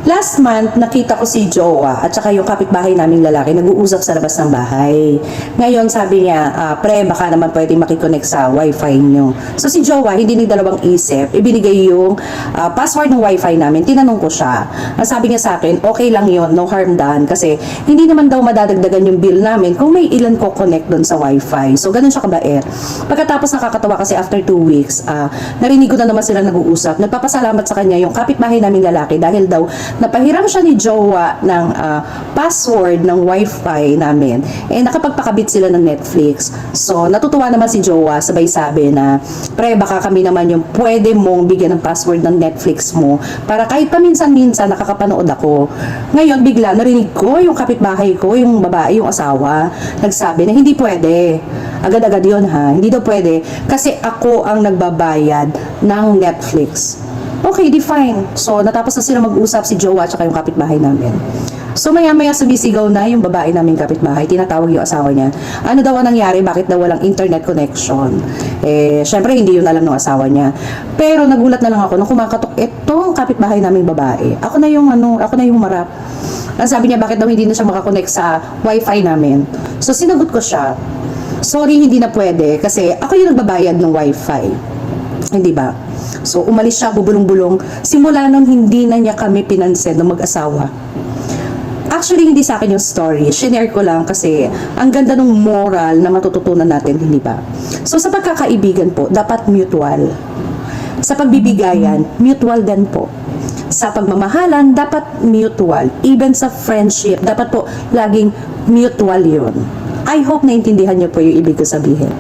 Last month, nakita ko si Jowa at saka yung kapitbahay naming lalaki nag-uusap sa labas ng bahay. Ngayon, sabi niya, pre, baka naman pwede makikonnect sa wifi nyo. So si Jowa, hindi nagdalawang isip, ibinigay yung password ng wifi namin. Tinanong ko siya. Ang sabi niya sa akin, okay lang yon, no harm done. Kasi hindi naman daw madadagdagan yung bill namin kung may ilan ko connect doon sa wifi. So ganun siya kabait. Pagkatapos nakakatawa kasi after 2 weeks, narinig ko na naman sila nag-uusap. Nagpapasalamat sa kanya yung kapitbahay naming lalaki dahil daw napahiram siya ni Jowa ng password ng wifi namin. Nakapagpakabit sila ng Netflix. So, natutuwa naman si Jowa, sabay sabi na, pre, baka kami naman yung pwede mong bigyan ng password ng Netflix mo para kahit paminsan-minsan nakakapanood ako. Ngayon, bigla narinig ko yung kapitbahay ko, yung babae, yung asawa, nagsabi na hindi pwede. Agad-agad yun ha, hindi daw pwede kasi ako ang nagbabayad ng Netflix. Okay, di fine. So, natapos na sila mag-usap si Jowa at saka yung kapitbahay namin. So, maya-maya sumisigaw na yung babae naming kapitbahay. Tinatawag yung asawa niya. Ano daw ang nangyari? Bakit daw walang internet connection? Syempre, hindi yun alam ng asawa niya. Pero, nagulat na lang ako nung kumakatok itong kapitbahay naming babae. Ako na yung marap. Ang sabi niya, bakit daw hindi na siya makakonect sa wifi namin? So, sinagot ko siya. Sorry, hindi na pwede kasi ako yung nagbabayad ng wifi. Hindi ba? So, umalis siya, bubulong-bulong. Simula nun, hindi na niya kami pinansin ng mag-asawa. Actually, hindi sa akin yung story. Shinare ko lang kasi ang ganda ng moral na matututunan natin, hindi ba? So, sa pagkakaibigan po, dapat mutual. Sa pagbibigayan, mutual din po. Sa pagmamahalan, dapat mutual. Even sa friendship, dapat po laging mutual yun. I hope naintindihan niyo po yung ibig ko sabihin.